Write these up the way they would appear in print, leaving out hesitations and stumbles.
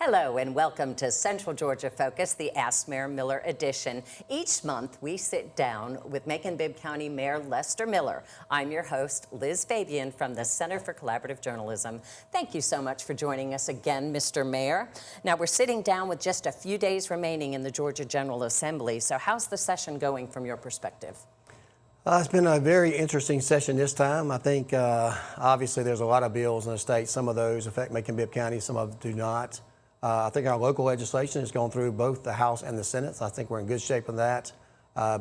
Hello and welcome to Central Georgia Focus, the Ask Mayor Miller edition. Each month we sit down with Macon-Bibb County Mayor Lester Miller. I'm your host, Liz Fabian from the Center for Collaborative Journalism. Thank you so much for joining us again, Mr. Mayor. Now we're sitting down with just a few days remaining in the Georgia General Assembly. So how's the session going from your perspective? It's been a very interesting session this time. I think obviously there's a lot of bills in the state. Some of those affect Macon-Bibb County, some of them do not. I think our local legislation has gone through both the House and the Senate, so I think we're in good shape on that.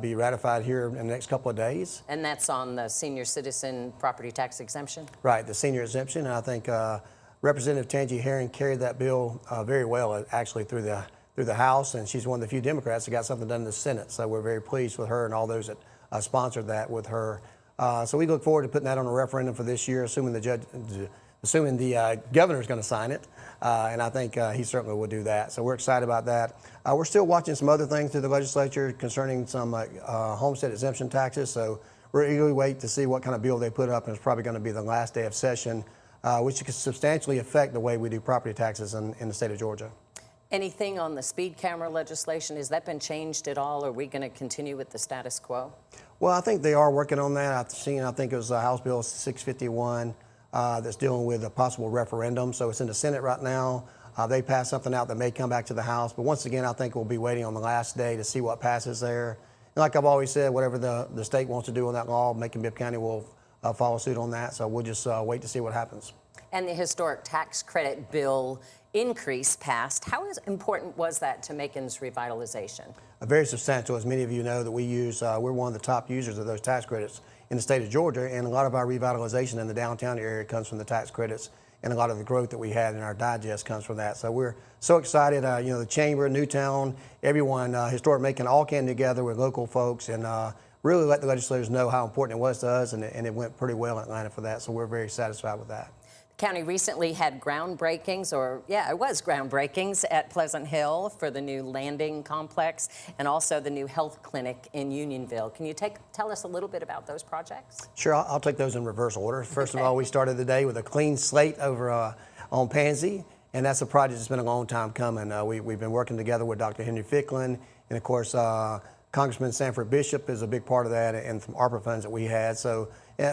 Be ratified here in the next couple of days. And that's on the senior citizen property tax exemption? Right, the senior exemption. And I think Representative Tangi Herring carried that bill very well, actually, through the House, and she's one of the few Democrats that got something done in the Senate. So we're very pleased with her and all those that sponsored that with her. So we look forward to putting that on a referendum for this year, assuming the governor is going to sign it, and I think he certainly will do that. So we're excited about that. We're still watching some other things through the legislature concerning some homestead exemption taxes. So we're eagerly wait to see what kind of bill they put up, and it's probably going to be the last day of session, which could substantially affect the way we do property taxes in the state of Georgia. Anything on the speed camera legislation, has that been changed at all? Are we going to continue with the status quo? Well, I think they are working on that. I think it was House Bill 651 that's dealing with a possible referendum. So it's in the Senate right now. They passed something out that may come back to the House. But once again, I think we'll be waiting on the last day to see what passes there. And like I've always said, whatever the state wants to do on that law, Macon-Bibb County will follow suit on that. So we'll just wait to see what happens. And the historic tax credit bill increase passed. How important was that to Macon's revitalization? Very substantial. As many of you know, that we use, we're one of the top users of those tax credits in the state of Georgia, and a lot of our revitalization in the downtown area comes from the tax credits, and a lot of the growth that we had in our digest comes from that. So we're so excited. The Chamber, Newtown, everyone, Historic Macon, all came together with local folks and really let the legislators know how important it was to us, and it went pretty well in Atlanta for that. So we're very satisfied with that. The county recently had groundbreakings, it was groundbreakings at Pleasant Hill for the new landing complex and also the new health clinic in Unionville. Can you tell us a little bit about those projects? Sure, I'll take those in reverse order. First of all, we started the day with a clean slate over on Pansy, and that's a project that's been a long time coming. We've been working together with Dr. Henry Ficklin, and of course, Congressman Sanford Bishop is a big part of that, and some ARPA funds that we had. So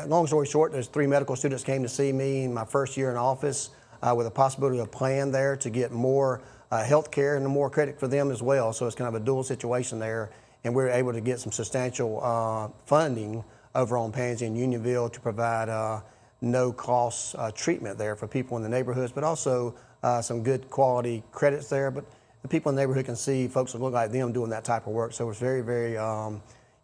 long story short, there's 3 medical students came to see me in my first year in office with a possibility of a plan there to get more health care and more credit for them as well. So it's kind of a dual situation there, and we were able to get some substantial funding over on Pansy and Unionville to provide no-cost treatment there for people in the neighborhoods, but also some good quality credits there. But the people in the neighborhood can see folks that look like them doing that type of work. So it's very, very,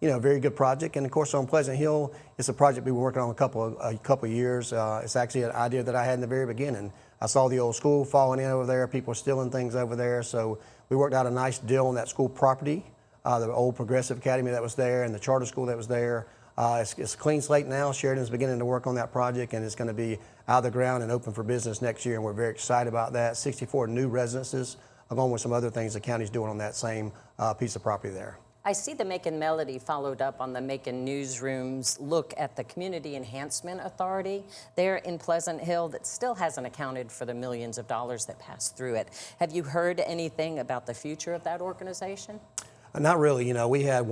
very good project. And of course, on Pleasant Hill, it's a project we've been working on a couple of years. It's actually an idea that I had in the very beginning. I saw the old school falling in over there, people stealing things over there. So we worked out a nice deal on that school property, the old Progressive Academy that was there and the charter school that was there. It's a clean slate now. Sheridan's beginning to work on that project, and it's going to be out of the ground and open for business next year. And we're very excited about that. 64 new residences, along with some other things the county's doing on that same piece of property there. I see the Macon Melody followed up on the Macon Newsroom's look at the Community Enhancement Authority there in Pleasant Hill that still hasn't accounted for the millions of dollars that pass through it. Have you heard anything about the future of that organization? Not really. We had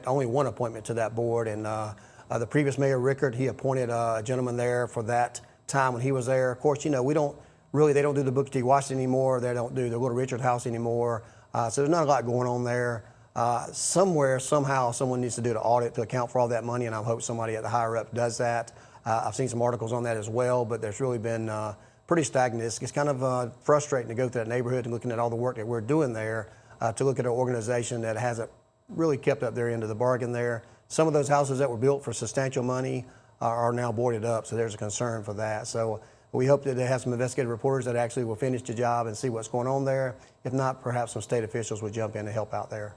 only one appointment to that board, and the previous mayor, Rickard, he appointed a gentleman there for that time when he was there. Of course, they don't do the Booker T. Washington anymore. They don't do the Little Richard House anymore. So there's not a lot going on there. Somewhere, somehow, someone needs to do the audit to account for all that money, and I hope somebody at the higher up does that. I've seen some articles on that as well, but there's really been pretty stagnant. It's kind of frustrating to go through that neighborhood and looking at all the work that we're doing there to look at an organization that hasn't really kept up their end of the bargain there. Some of those houses that were built for substantial money are now boarded up, so there's a concern for that. So we hope that they have some investigative reporters that actually will finish the job and see what's going on there. If not, perhaps some state officials will jump in to help out there.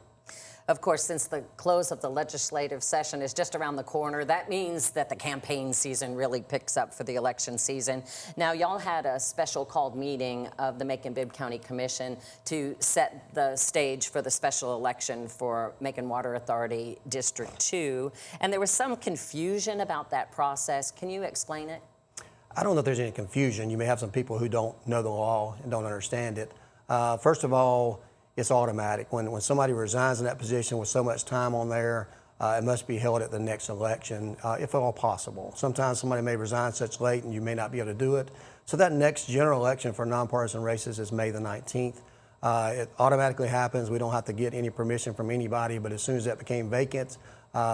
Of course, since the close of the legislative session is just around the corner, that means that the campaign season really picks up for the election season. Now, y'all had a special called meeting of the Macon-Bibb County Commission to set the stage for the special election for Macon Water Authority District 2, and there was some confusion about that process. Can you explain it? I don't know if there's any confusion. You may have some people who don't know the law and don't understand it. First of all, it's automatic. When somebody resigns in that position with so much time on there, it must be held at the next election, if at all possible. Sometimes somebody may resign such late and you may not be able to do it. So that next general election for nonpartisan races is May the 19th. It automatically happens. We don't have to get any permission from anybody, but as soon as that became vacant,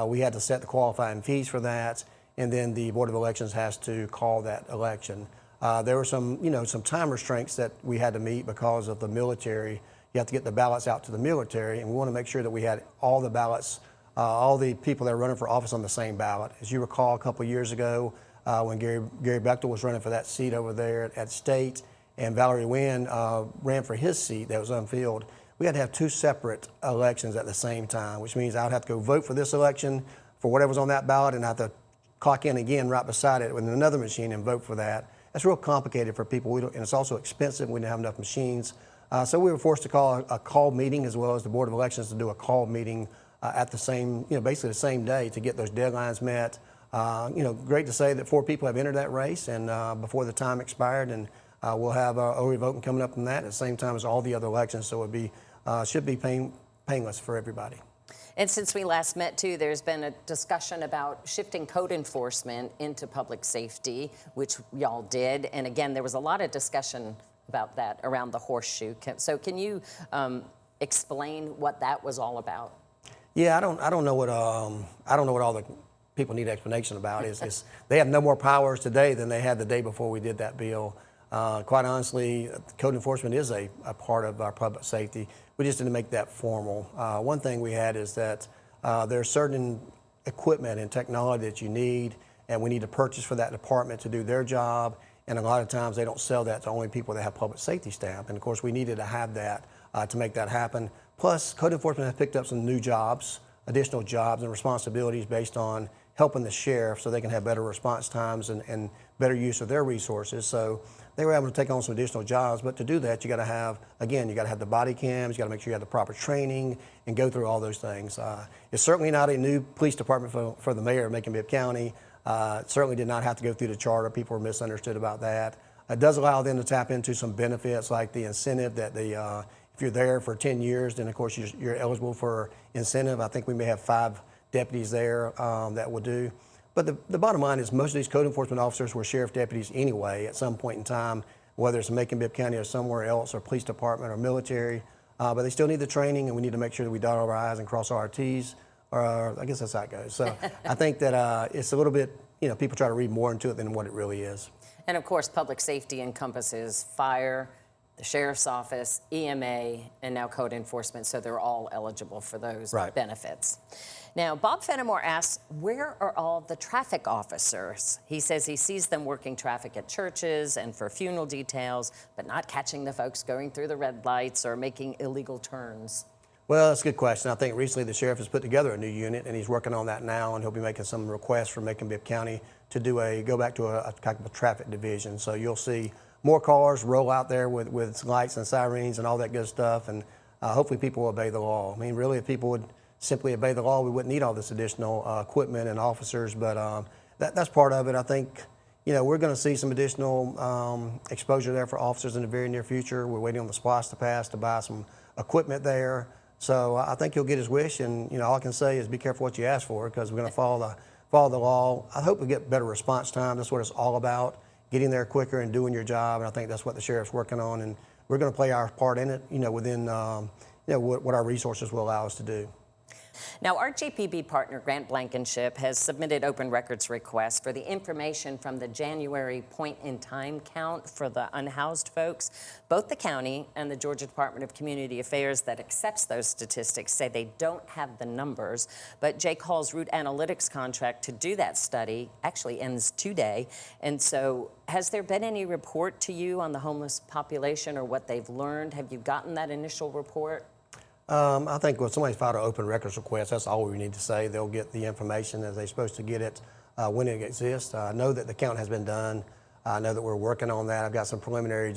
we had to set the qualifying fees for that, and then the Board of Elections has to call that election. There were some time restraints that we had to meet because of the military. You have to get the ballots out to the military, and we want to make sure that we had all the ballots, all the people that are running for office on the same ballot. As you recall, a couple of years ago, when Gary Bechtel was running for that seat over there at state, and Valerie Wynn ran for his seat that was unfilled, we had to have two separate elections at the same time, which means I would have to go vote for this election for whatever's on that ballot, and I have to clock in again right beside it with another machine and vote for that. That's real complicated for people, and it's also expensive. We didn't have enough machines. So we were forced to call a call meeting, as well as the Board of Elections to do a call meeting at the same, basically the same day to get those deadlines met. Great to say that 4 people have entered that race, and before the time expired, and we'll have early voting coming up on that at the same time as all the other elections. So it should be painless for everybody. And since we last met, too, there's been a discussion about shifting code enforcement into public safety, which y'all did. And again, there was a lot of discussion about that around the horseshoe. So can you explain what that was all about? Yeah, I don't know what all the people need explanation about. Is they have no more powers today than they had the day before we did that bill. Quite honestly, code enforcement is a part of our public safety. We just didn't make that formal. One thing we had is that there's certain equipment and technology that you need, and we need to purchase for that department to do their job. And a lot of times they don't sell that to only people that have public safety staff. And of course, we needed to have that to make that happen. Plus, code enforcement has picked up some new jobs, additional jobs and responsibilities based on helping the sheriff so they can have better response times and better use of their resources. So they were able to take on some additional jobs, but to do that, you got to have the body cams, you got to make sure you have the proper training and go through all those things. It's certainly not a new police department for the mayor of Macon-Bibb County. It certainly did not have to go through the charter. People were misunderstood about that. It does allow them to tap into some benefits like the incentive that if you're there for 10 years, then of course you're eligible for incentive. I think we may have 5 deputies there that will do. But the bottom line is most of these code enforcement officers were sheriff deputies anyway at some point in time, whether it's in Macon-Bibb County or somewhere else, or police department or military. But they still need the training, and we need to make sure that we dot our I's and cross our T's. Or I guess that's how it goes. So I think that it's a little bit, people try to read more into it than what it really is. And of course, public safety encompasses fire, the sheriff's office, EMA, and now code enforcement, so they're all eligible for those benefits. Now, Bob Fenimore asks, where are all the traffic officers? He says he sees them working traffic at churches and for funeral details, but not catching the folks going through the red lights or making illegal turns. Well, that's a good question. I think recently the sheriff has put together a new unit, and he's working on that now, and he'll be making some requests from Macon-Bibb County to go back to a type of traffic division. So you'll see more cars roll out there with lights and sirens and all that good stuff, and hopefully people will obey the law. I mean, really, if people would simply obey the law, we wouldn't need all this additional equipment and officers, but that's part of it. I think, we're going to see some additional exposure there for officers in the very near future. We're waiting on the SPLOST to pass to buy some equipment there. So I think he'll get his wish, and all I can say is be careful what you ask for, because we're going to follow the law. I hope we get better response time. That's what it's all about, getting there quicker and doing your job, and I think that's what the sheriff's working on, and we're going to play our part in it, within what our resources will allow us to do. Now, our JPB partner, Grant Blankenship, has submitted open records requests for the information from the January point-in-time count for the unhoused folks. Both the county and the Georgia Department of Community Affairs that accepts those statistics say they don't have the numbers, but Jake Hall's Root Analytics contract to do that study actually ends today. And so has there been any report to you on the homeless population or what they've learned? Have you gotten that initial report? I think when somebody's filed an open records request, that's all we need to say. They'll get the information as they're supposed to get it when it exists. I know that the count has been done. I know that we're working on that. I've got some preliminary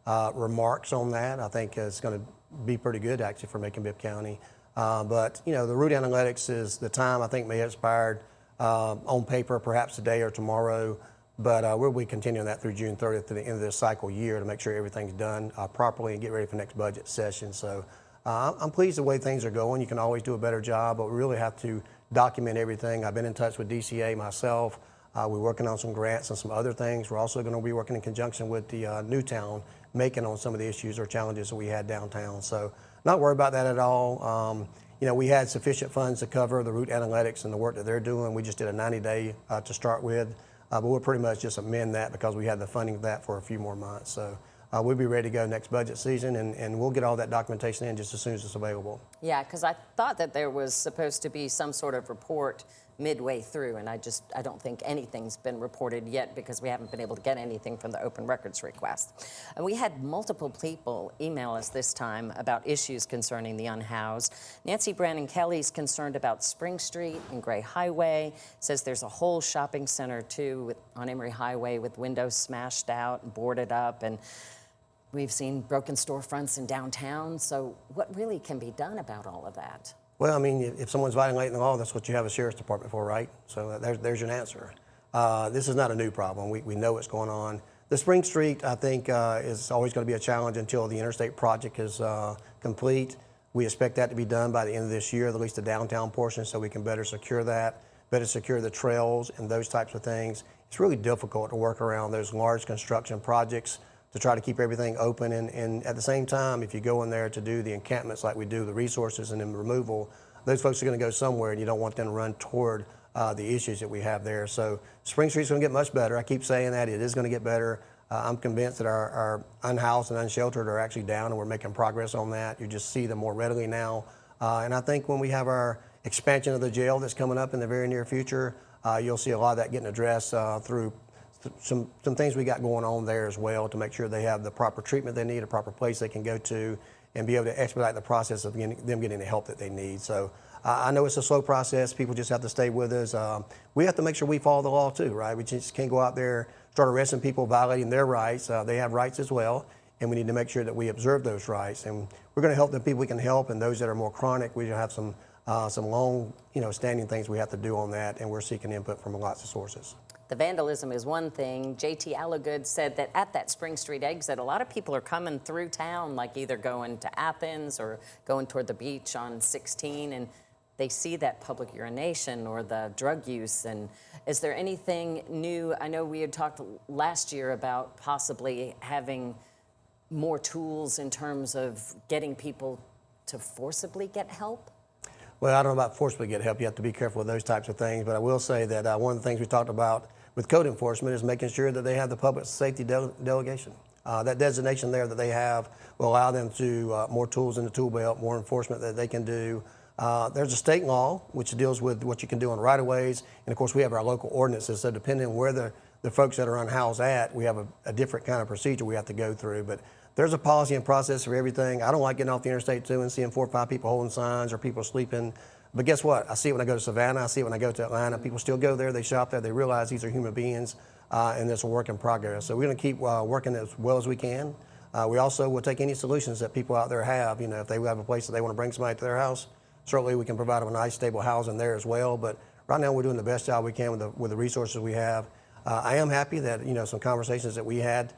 remarks on that. I think it's going to be pretty good, actually, for Macon-Bibb County. But, the root analytics is the time I think may have expired on paper, perhaps today or tomorrow. But we'll be continuing that through June 30th to the end of this cycle year to make sure everything's done properly and get ready for next budget session. So I'm pleased the way things are going. You can always do a better job, but we really have to document everything. I've been in touch with DCA myself. We're working on some grants and some other things. We're also going to be working in conjunction with the Newtown, Macon, on some of the issues or challenges that we had downtown. So not worried about that at all. We had sufficient funds to cover the route analytics and the work that they're doing. We just did a 90-day to start with. But we'll pretty much just amend that because we had the funding for that for a few more months. So we'll be ready to go next budget season, and we'll get all that documentation in just as soon as it's available. Yeah, because I thought that there was supposed to be some sort of report midway through, and I don't think anything's been reported yet because we haven't been able to get anything from the open records request. And we had multiple people email us this time about issues concerning the unhoused. Nancy Brandon Kelly's concerned about Spring Street and Gray Highway, says there's a whole shopping center too on Emory Highway with windows smashed out and boarded up, and we've seen broken storefronts in downtown. So what really can be done about all of that? Well, I mean, if someone's violating the law, that's what you have a sheriff's department for, right? So there's your answer. This is not a new problem. We know what's going on. The Spring Street, I think, is always going to be a challenge until the interstate project is complete. We expect that to be done by the end of this year, at least the downtown portion, so we can better secure that, better secure the trails and those types of things. It's really difficult to work around those large construction projects to try to keep everything open. And at the same time, if you go in there to do the encampments like we do, the resources and then removal, those folks are going to go somewhere, and you don't want them to run toward the issues that we have there. So Spring Street's going to get much better. I keep saying that. It is going to get better. I'm convinced that our unhoused and unsheltered are actually down, and we're making progress on that. You just see them more readily now. And I think when we have our expansion of the jail that's coming up in the very near future, you'll see a lot of that getting addressed through some things we got going on there as well to make sure they have the proper treatment they need, a proper place they can go to, and be able to expedite the process of them getting the help that they need. So I know it's a slow process. People just have to stay with us. We have to make sure we follow the law too, right? We just can't go out there, start arresting people violating their rights. They have rights as well, and we need to make sure that we observe those rights. And we're going to help the people we can help, and those that are more chronic, we have some long, standing things we have to do on that, and we're seeking input from lots of sources. The vandalism is one thing. J.T. Allagood said that at that Spring Street exit, a lot of people are coming through town, like either going to Athens or going toward the beach on 16, and they see that public urination or the drug use. And is there anything new? I know we had talked last year about possibly having more tools in terms of getting people to forcibly get help. Well, I don't know about forcibly get help. You have to be careful with those types of things. But I will say that one of the things we talked about with code enforcement is making sure that they have the public safety delegation. That designation there that they have will allow them to more tools in the tool belt, more enforcement that they can do. There's a state law which deals with what you can do on right-of-ways, and of course we have our local ordinances. So depending on where the folks that are unhoused at, we have a different kind of procedure we have to go through. But there's a policy and process for everything. I don't like getting off the interstate too and seeing 4 or 5 people holding signs or people sleeping. But guess what? I see it when I go to Savannah. I see it when I go to Atlanta. People still go there. They shop there. They realize these are human beings, and it's a work in progress. So we're going to keep working as well as we can. We also will take any solutions that people out there have. If they have a place that they want to bring somebody to their house, certainly we can provide them a nice, stable housing there as well. But right now we're doing the best job we can with the resources we have. I am happy that some conversations that we had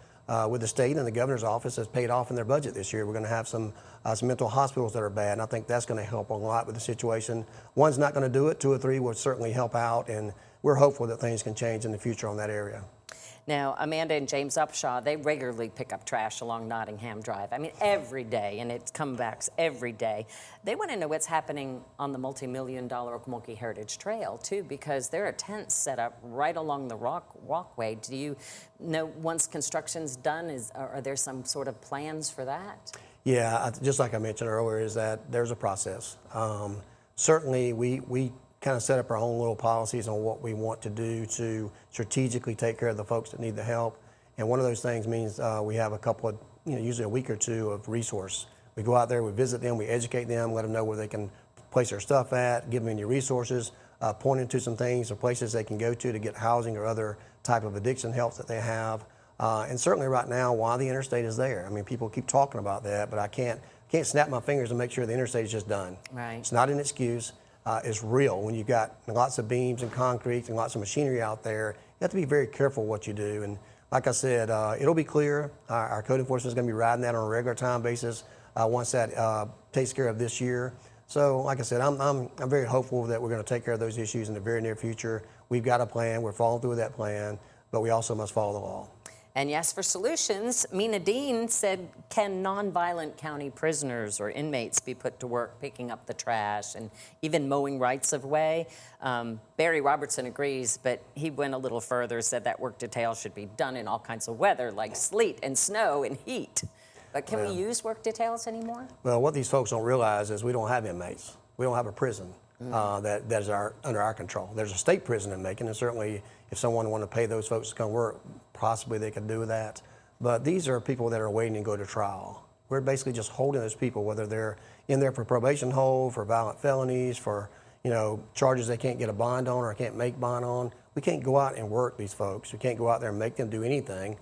with the state and the governor's office has paid off in their budget this year. We're going to have some mental hospitals that are bad, and I think that's going to help a lot with the situation. One's not going to do it. 2 or 3 will certainly help out, and we're hopeful that things can change in the future on that area. Now, Amanda and James Upshaw, they regularly pick up trash along Nottingham Drive. I mean, every day, and it's comebacks every day. They want to know what's happening on the multi-million-dollar Okmulgee Heritage Trail, too, because there are tents set up right along the walkway. Do you know, once construction's done, are there some sort of plans for that? Yeah, just like I mentioned earlier, is that there's a process. Certainly, we kind of set up our own little policies on what we want to do to strategically take care of the folks that need the help. And one of those things means we have a couple of, usually a week or 2 of resource. We go out there, we visit them, we educate them, let them know where they can place their stuff at, give them any resources, point them to some things or places they can go to get housing or other type of addiction help that they have. And certainly right now, while the interstate is there, I mean, people keep talking about that, but I can't snap my fingers and make sure the interstate is just done. Right. It's not an excuse. It's real. When you've got lots of beams and concrete and lots of machinery out there, have to be very careful what you do. And like I said, it'll be clear. Our code enforcement is going to be riding that on a regular time basis once that takes care of this year. So like I said, I'm very hopeful that we're going to take care of those issues in the very near future. We've got a plan. We're following through with that plan, but we also must follow the law. And yes, for solutions, Mina Dean said, can nonviolent county prisoners or inmates be put to work picking up the trash and even mowing rights of way? Barry Robertson agrees, but he went a little further, said that work detail should be done in all kinds of weather, like sleet and snow and heat. But can we use work details anymore? Well, what these folks don't realize is we don't have inmates. We don't have a prison that is under our control. There's a state prison in Macon, and certainly if someone wanted to pay those folks to come work, possibly they could do that. But these are people that are waiting to go to trial. We're basically just holding those people, whether they're in there for probation hold, for violent felonies, for charges they can't get a bond on or can't make bond on. We can't go out and work these folks. We can't go out there and make them do anything.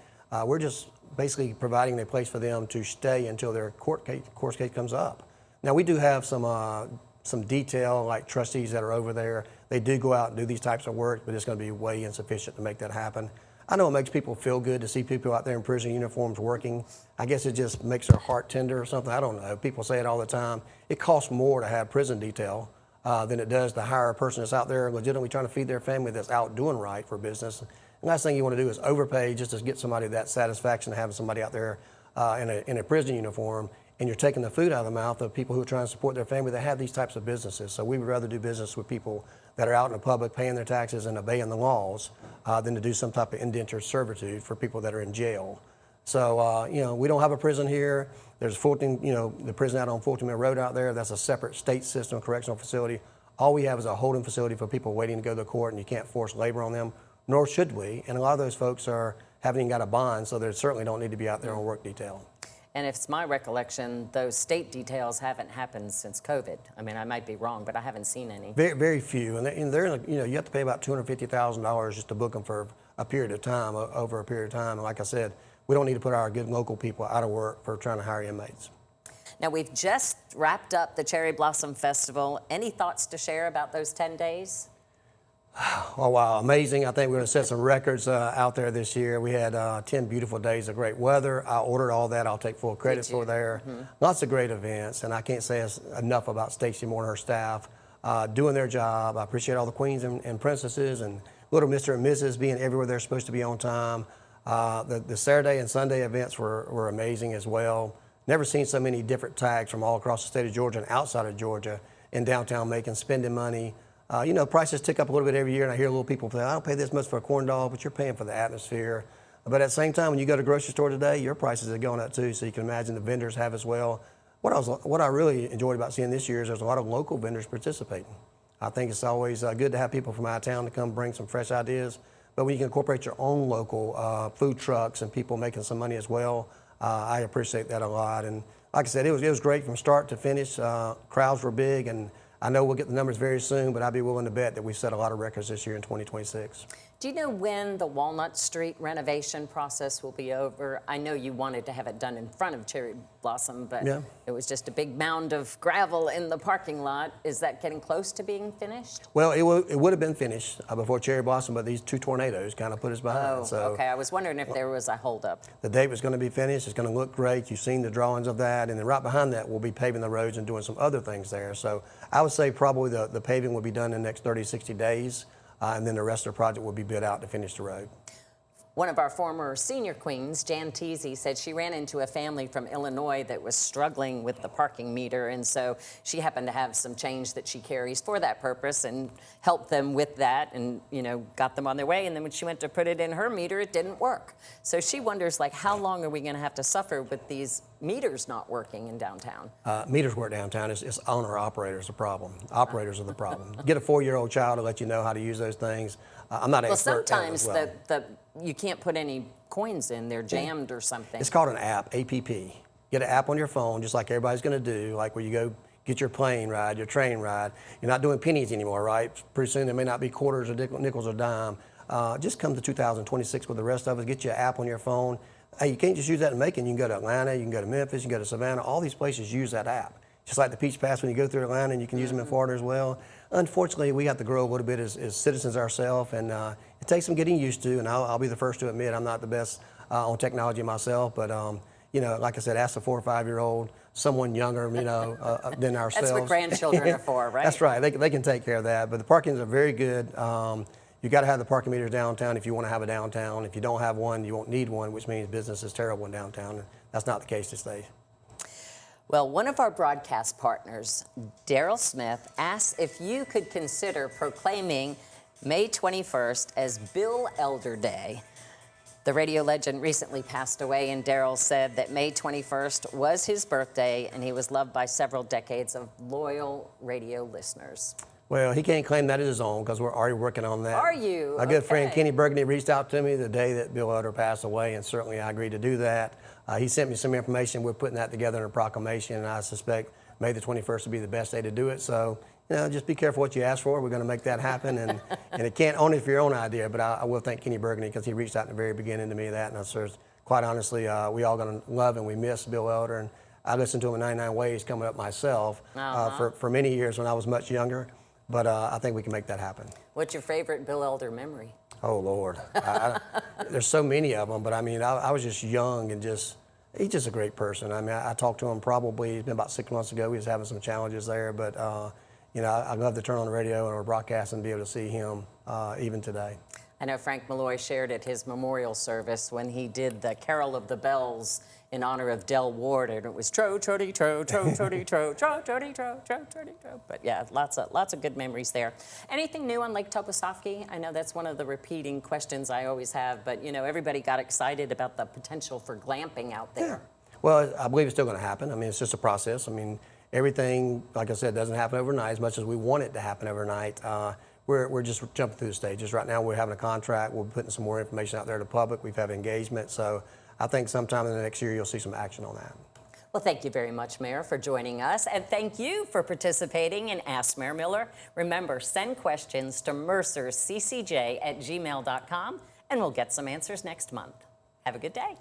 We're just basically providing a place for them to stay until their court case comes up. Now we do have some detail, like trustees that are over there. They do go out and do these types of work, but it's going to be way insufficient to make that happen. I know it makes people feel good to see people out there in prison uniforms working. I guess it just makes their heart tender or something. I don't know. People say it all the time. It costs more to have prison detail than it does to hire a person that's out there legitimately trying to feed their family, that's out doing right for business. The last thing you want to do is overpay just to get somebody that satisfaction of having somebody out there in a prison uniform, and you're taking the food out of the mouth of people who are trying to support their family that have these types of businesses. So we would rather do business with people that are out in the public paying their taxes and obeying the laws than to do some type of indentured servitude for people that are in jail. So, we don't have a prison here. There's the prison out on Fulton Mill Road out there. That's a separate state system correctional facility. All we have is a holding facility for people waiting to go to court, and you can't force labor on them, nor should we. And a lot of those folks haven't even got a bond, so they certainly don't need to be out there on work detail. And if it's my recollection, those state details haven't happened since COVID. I mean, I might be wrong, but I haven't seen any. Very, very few. And they're you have to pay about $250,000 just to book them for a period of time, over a period of time. And like I said, we don't need to put our good local people out of work for trying to hire inmates. Now, we've just wrapped up the Cherry Blossom Festival. Any thoughts to share about those 10 days? Oh, wow, amazing. I think we're going to set some records out there this year. We had 10 beautiful days of great weather. I ordered all that. I'll take full credit for there. Lots of great events, and I can't say enough about Stacy Moore and her staff doing their job. I appreciate all the queens and princesses and little Mr. and Mrs. being everywhere they're supposed to be on time. The Saturday and Sunday events were amazing as well. Never seen so many different tags from all across the state of Georgia and outside of Georgia in downtown Macon spending money. Prices tick up a little bit every year, and I hear little people say, I don't pay this much for a corn dog, but you're paying for the atmosphere. But at the same time, when you go to the grocery store today, your prices are going up too, so you can imagine the vendors have as well. What I really enjoyed about seeing this year is there's a lot of local vendors participating. I think it's always good to have people from out of town to come bring some fresh ideas, but when you can incorporate your own local food trucks and people making some money as well, I appreciate that a lot. And like I said, it was great from start to finish. Crowds were big, and I know we'll get the numbers very soon, but I'd be willing to bet that we've set a lot of records this year in 2026. Do you know when the Walnut Street renovation process will be over? I know you wanted to have it done in front of Cherry Blossom, but it was just a big mound of gravel in the parking lot. Is that getting close to being finished? Well, it would have been finished before Cherry Blossom, but these two tornadoes kind of put us behind. Oh, so, okay. I was wondering if there was a holdup. The date was going to be finished. It's going to look great. You've seen the drawings of that. And then right behind that, we'll be paving the roads and doing some other things there. So I would say probably the paving will be done in the next 30, 60 days. And then the rest of the project will be bid out to finish the road. One of our former senior queens, Jan Teasy, said she ran into a family from Illinois that was struggling with the parking meter, and so she happened to have some change that she carries for that purpose and helped them with that and, got them on their way. And then when she went to put it in her meter, it didn't work. So she wonders, how long are we going to have to suffer with these meters not working in downtown? Meters work downtown. It's owner-operators the problem. Operators are the problem. Get a 4-year-old child to let you know how to use those things. I'm not an expert. Well, sometimes you can't put any coins in. They're jammed or something. It's called an app, APP. Get an app on your phone, just like everybody's going to do, like where you go get your plane ride, your train ride. You're not doing pennies anymore, right? Pretty soon there may not be quarters or nickels or dime. Just come to 2026 with the rest of us. Get you an app on your phone. Hey, you can't just use that in Macon. You can go to Atlanta, you can go to Memphis, you can go to Savannah. All these places use that app. just like the Peach Pass when you go through Atlanta, and you can use them in Florida as well. Unfortunately, we got to grow a little bit as citizens ourselves, and it takes some getting used to, and I'll be the first to admit I'm not the best on technology myself, but you know, like I said, ask a 4 or 5-year-old, someone younger, you know, than ourselves. That's what grandchildren are for, right? That's right. They can take care of that. But the parkings are very good. You got to have the parking meters downtown if you want to have a downtown. If you don't have one, you won't need one, which means business is terrible in downtown. That's not the case these days. Well, one of our broadcast partners, Daryl Smith, asked if you could consider proclaiming May 21st as Bill Elder Day. The radio legend recently passed away, and Daryl said that May 21st was his birthday, and he was loved by several decades of loyal radio listeners. Well, he can't claim that as his own because we're already working on that. Are you? My good friend Okay. Kenny Burgundy reached out to me the day that Bill Elder passed away, and certainly I agreed to do that. He sent me some information. We're putting that together in a proclamation, and I suspect May the 21st will be the best day to do it. So, you know, just be careful what you ask for. We're going to make that happen, and it can't own it for your own idea. But I will thank Kenny Burgundy because he reached out in the very beginning to me of that, and I said, quite honestly, we all going to love and we miss Bill Elder, and I listened to him in 99 Ways coming up myself for many years when I was much younger. But I think we can make that happen. What's your favorite Bill Elder memory? Oh, Lord. There's so many of them, but I mean, I was just young and he's just a great person. I mean, I talked to him probably, it's been about 6 months ago. He was having some challenges there, but, you know, I love to turn on the radio or broadcast and be able to see him even today. I know Frank Malloy shared at his memorial service when he did the Carol of the Bells in honor of Del Ward, and it was tro, trody, tro, tro, trody, tro, tro, trody, tro, tro, trody, tro. But yeah, lots of good memories there. Anything new on Lake Toposophy? I know that's one of the repeating questions I always have, but you know, everybody got excited about the potential for glamping out there. Yeah. Well, I believe it's still going to happen. I mean, it's just a process. I mean, everything, like I said, doesn't happen overnight as much as we want it to happen overnight. We're just jumping through the stages. Right now, we're having a contract. We're putting some more information out there to the public. We've had engagement. So I think sometime in the next year, you'll see some action on that. Well, thank you very much, Mayor, for joining us. And thank you for participating in Ask Mayor Miller. Remember, send questions to mercersccj@gmail.com, and we'll get some answers next month. Have a good day.